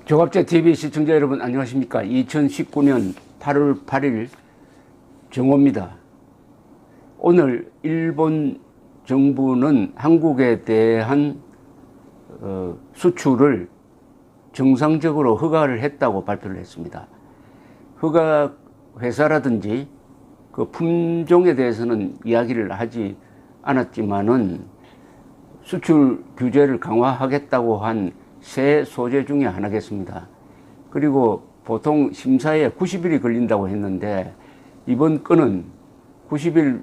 조갑제 TV 시청자 여러분 안녕하십니까. 2019년 8월 8일 정오입니다. 오늘 일본 정부는 한국에 대한 수출을 정상적으로 허가를 했다고 발표를 했습니다. 허가 회사라든지 그 품종에 대해서는 이야기를 하지 않았지만은 수출 규제를 강화하겠다고 한 세 소재 중에 하나겠습니다. 그리고 보통 심사에 90일이 걸린다고 했는데 이번 건은 90일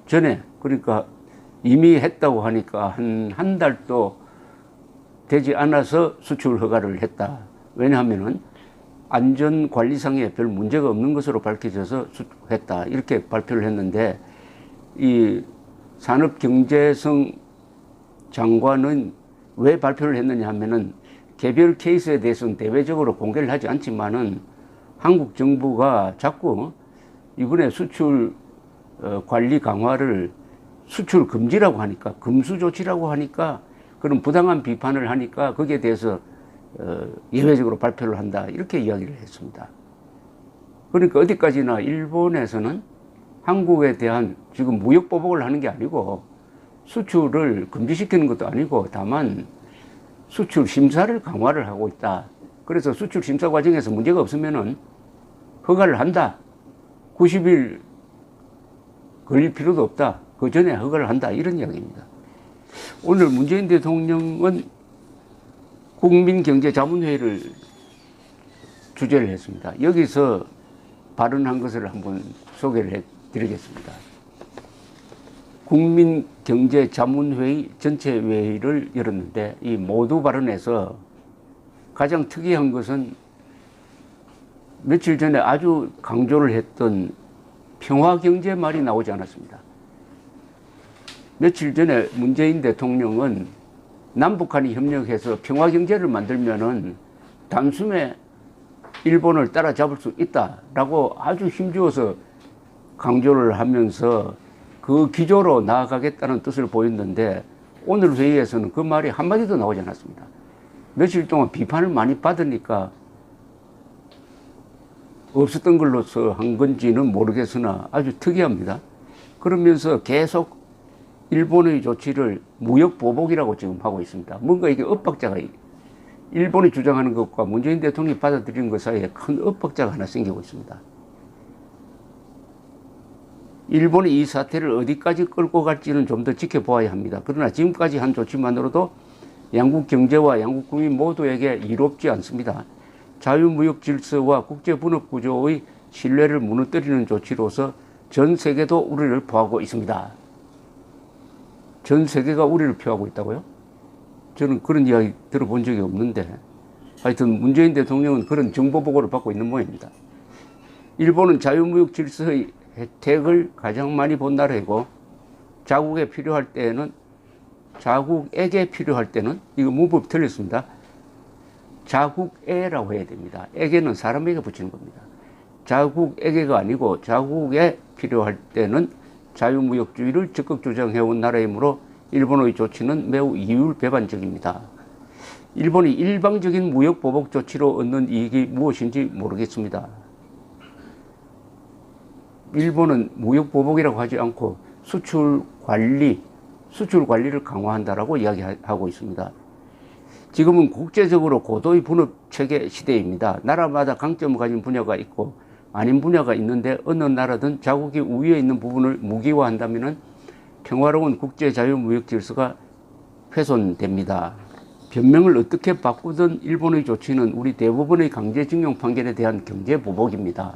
전에, 그러니까 이미 했다고 하니까 한 달도 되지 않아서 수출 허가를 했다. 왜냐하면은 안전관리상에 별 문제가 없는 것으로 밝혀져서 수출했다. 이렇게 발표를 했는데, 이 산업경제성 장관은 왜 발표를 했느냐 하면은 개별 케이스에 대해서는 대외적으로 공개를 하지 않지만은 한국 정부가 자꾸 이번에 수출 관리 강화를 수출 금지라고 하니까, 금수 조치라고 하니까, 그런 부당한 비판을 하니까 거기에 대해서 예외적으로 발표를 한다, 이렇게 이야기를 했습니다. 그러니까 어디까지나 일본에서는 한국에 대한 지금 무역 보복을 하는 게 아니고 수출을 금지시키는 것도 아니고, 다만 수출 심사를 강화를 하고 있다. 그래서 수출 심사 과정에서 문제가 없으면은 허가를 한다. 90일 걸릴 필요도 없다. 그 전에 허가를 한다. 이런 이야기입니다. 오늘 문재인 대통령은 국민경제자문회의를 주재를 했습니다. 여기서 발언한 것을 한번 소개를 해드리겠습니다. 국민경제자문회의 전체 회의를 열었는데, 이 모두 발언에서 가장 특이한 것은 며칠 전에 아주 강조를 했던 평화경제 말이 나오지 않았습니다. 며칠 전에 문재인 대통령은 남북한이 협력해서 평화경제를 만들면은 단숨에 일본을 따라잡을 수 있다라고 아주 힘주어서 강조를 하면서 그 기조로 나아가겠다는 뜻을 보였는데, 오늘 회의에서는 그 말이 한마디도 나오지 않았습니다. 며칠 동안 비판을 많이 받으니까 없었던 걸로서 한 건지는 모르겠으나 아주 특이합니다. 그러면서 계속 일본의 조치를 무역 보복이라고 지금 하고 있습니다. 뭔가 이게 엇박자가, 일본이 주장하는 것과 문재인 대통령이 받아들이는 것 사이에 큰 엇박자가 하나 생기고 있습니다. 일본이 이 사태를 어디까지 끌고 갈지는 좀 더 지켜보아야 합니다. 그러나 지금까지 한 조치만으로도 양국 경제와 양국 국민 모두에게 이롭지 않습니다. 자유무역 질서와 국제분업구조의 신뢰를 무너뜨리는 조치로서 전 세계도 우려를 표하고 있습니다. 전 세계가 우려를 표하고 있다고요? 저는 그런 이야기 들어본 적이 없는데, 하여튼 문재인 대통령은 그런 정보 보고를 받고 있는 모양입니다. 일본은 자유무역 질서의 혜택을 가장 많이 본 나라이고, 자국에게 필요할 때는, 이거 문법이 틀렸습니다. 자국에라고 해야 됩니다. 에게는 사람에게 붙이는 겁니다. 자국에게가 아니고 자국에 필요할 때는 자유무역주의를 적극 주장해온 나라이므로 일본의 조치는 매우 이율배반적입니다. 일본이 일방적인 무역 보복 조치로 얻는 이익이 무엇인지 모르겠습니다. 일본은 무역 보복이라고 하지 않고 수출 관리를 강화한다라고 이야기하고 있습니다. 지금은 국제적으로 고도의 분업 체계 시대입니다. 나라마다 강점을 가진 분야가 있고 아닌 분야가 있는데, 어느 나라든 자국이 우위에 있는 부분을 무기화한다면 평화로운 국제 자유무역 질서가 훼손됩니다. 변명을 어떻게 바꾸든 일본의 조치는 우리 대부분의 강제징용 판결에 대한 경제보복입니다.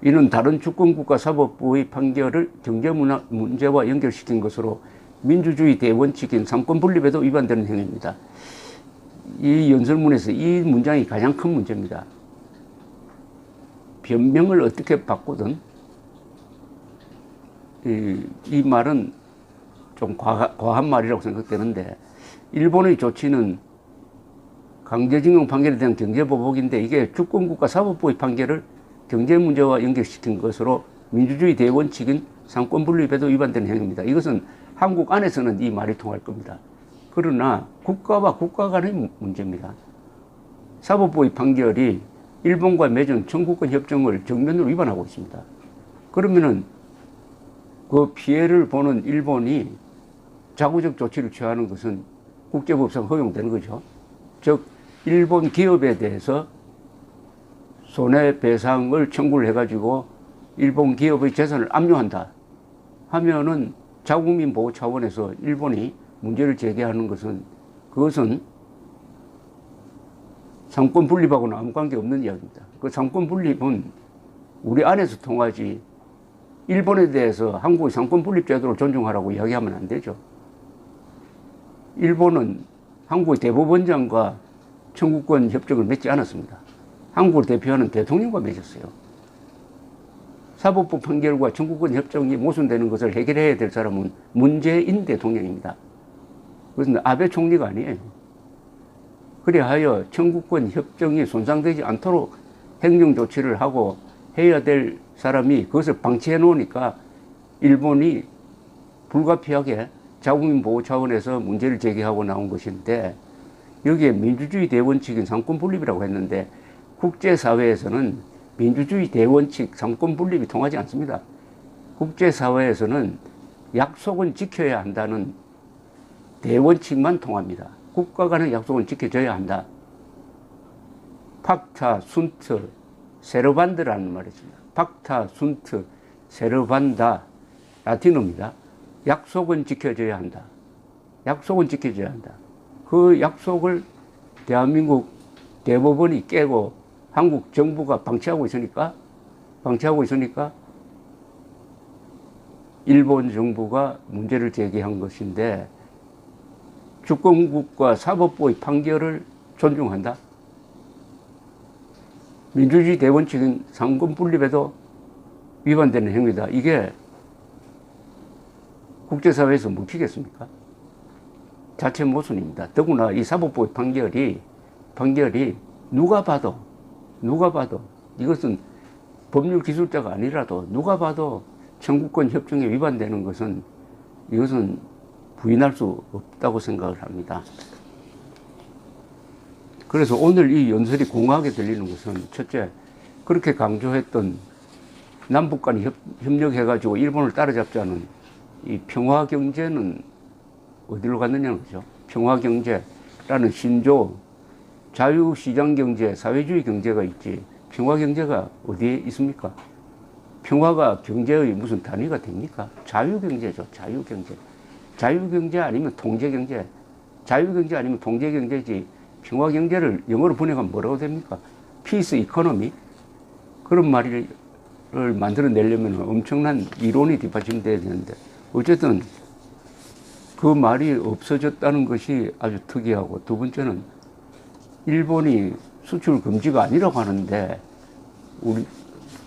이는 다른 주권국가 사법부의 판결을 경제문제와 연결시킨 것으로 민주주의 대원칙인 삼권분립에도 위반되는 행위입니다. 이 연설문에서 이 문장이 가장 큰 문제입니다. 변명을 어떻게 바꾸든, 이 말은 좀 과한 말이라고 생각되는데, 일본의 조치는 강제징용 판결에 대한 경제보복인데, 이게 주권국가 사법부의 판결을 경제문제와 연결시킨 것으로 민주주의 대원칙인 삼권분립에도 위반되는 행위입니다. 이것은 한국 안에서는 이 말이 통할 겁니다. 그러나 국가와 국가 간의 문제입니다. 사법부의 판결이 일본과 맺은 청구권 협정을 정면으로 위반하고 있습니다. 그러면은 그 피해를 보는 일본이 자구적 조치를 취하는 것은 국제법상 허용되는 거죠. 즉 일본 기업에 대해서 손해배상을 청구를 해가지고 일본 기업의 재산을 압류한다 하면은 자국민 보호 차원에서 일본이 문제를 제기하는 것은 그것은 상권 분립하고는 아무 관계 없는 이야기입니다. 그 상권 분립은 우리 안에서 통하지 일본에 대해서 한국의 상권 분립 제도를 존중하라고 이야기하면 안 되죠. 일본은 한국의 대법원장과 청구권 협정을 맺지 않았습니다. 한국을 대표하는 대통령과 맺었어요. 사법부 판결과 청구권 협정이 모순되는 것을 해결해야 될 사람은 문재인 대통령입니다. 그것은 아베 총리가 아니에요. 그리하여 청구권 협정이 손상되지 않도록 행정 조치를 하고 해야 될 사람이 그것을 방치해 놓으니까 일본이 불가피하게 자국민 보호 차원에서 문제를 제기하고 나온 것인데, 여기에 민주주의 대원칙인 상권 분립이라고 했는데 국제사회에서는 민주주의 대원칙 상권 분립이 통하지 않습니다. 국제사회에서는 약속은 지켜야 한다는 대원칙만 통합니다. 국가 간의 약속은 지켜져야 한다. 팍타, 순트, 세르반드라는 말이 있습니다. 팍타, 순트, 세르반다, 라틴어입니다. 약속은 지켜져야 한다. 약속은 지켜져야 한다. 그 약속을 대한민국 대법원이 깨고 한국 정부가 방치하고 있으니까 일본 정부가 문제를 제기한 것인데, 주권국과 사법부의 판결을 존중한다. 민주주의 대원칙인 상권 분립에도 위반되는 행위다. 이게 국제사회에서 먹히겠습니까? 자체 모순입니다. 더구나 이 사법부의 판결이 누가 봐도 이것은 법률 기술자가 아니라도 누가 봐도 청구권 협정에 위반되는 것은 이것은 부인할 수 없다고 생각을 합니다. 그래서 오늘 이 연설이 공허하게 들리는 것은, 첫째, 그렇게 강조했던 남북 간이 협력해가지고 일본을 따라잡자는 이 평화경제는 어디로 갔느냐는 거죠. 평화경제라는 신조, 자유시장경제, 사회주의 경제가 있지 평화경제가 어디에 있습니까? 평화가 경제의 무슨 단위가 됩니까? 자유경제죠. 자유경제. 자유경제 아니면 통제경제. 자유경제 아니면 통제경제지. 평화경제를 영어로 번역하면 뭐라고 됩니까? 피스 이코노미? 그런 말을 만들어내려면 엄청난 이론이 뒷받침돼야 되는데, 어쨌든 그 말이 없어졌다는 것이 아주 특이하고, 두 번째는 일본이 수출 금지가 아니라고 하는데 우리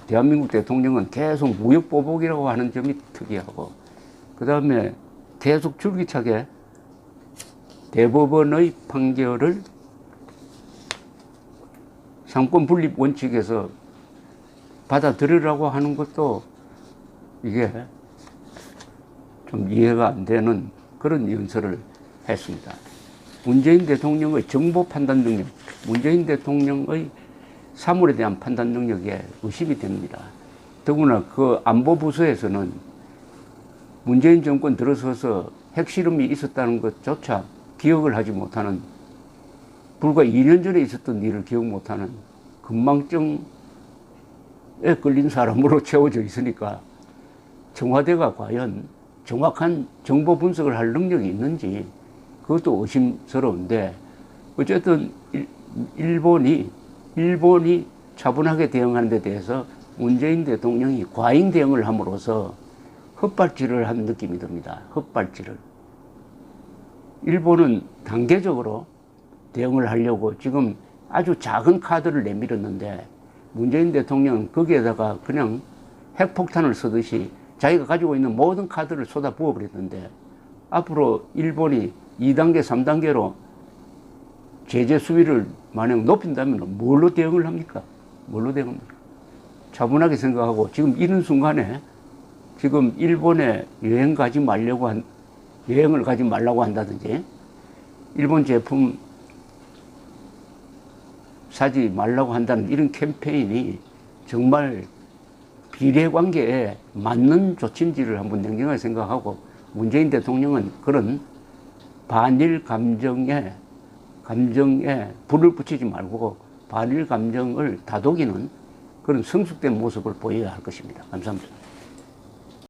대한민국 대통령은 계속 무역 보복이라고 하는 점이 특이하고, 그 다음에 계속 줄기차게 대법원의 판결을 상권 분립 원칙에서 받아들이라고 하는 것도 이게 좀 이해가 안 되는 그런 연설을 했습니다. 문재인 대통령의 정보 판단 능력, 문재인 대통령의 사물에 대한 판단 능력에 의심이 됩니다. 더구나 그 안보부서에서는 문재인 정권 들어서서 핵실험이 있었다는 것조차 기억을 하지 못하는, 불과 2년 전에 있었던 일을 기억 못하는 건망증에 걸린 사람으로 채워져 있으니까 청와대가 과연 정확한 정보 분석을 할 능력이 있는지 그것도 의심스러운데, 어쨌든 일본이 차분하게 대응하는 데 대해서 문재인 대통령이 과잉 대응을 함으로써 헛발질을 한 느낌이 듭니다. 헛발질을. 일본은 단계적으로 대응을 하려고 지금 아주 작은 카드를 내밀었는데, 문재인 대통령은 거기에다가 그냥 핵폭탄을 쏘듯이 자기가 가지고 있는 모든 카드를 쏟아 부어버렸는데, 앞으로 일본이 2단계, 3단계로 제재 수위를 만약 높인다면 뭘로 대응을 합니까? 뭘로 대응합니까? 차분하게 생각하고, 지금 이런 순간에 지금 일본에 여행을 가지 말라고 한다든지, 일본 제품 사지 말라고 한다는 이런 캠페인이 정말 비례관계에 맞는 조치인지를 한번 냉정하게 생각하고, 문재인 대통령은 그런 반일 감정에 불을 붙이지 말고 반일 감정을 다독이는 그런 성숙된 모습을 보여야 할 것입니다. 감사합니다.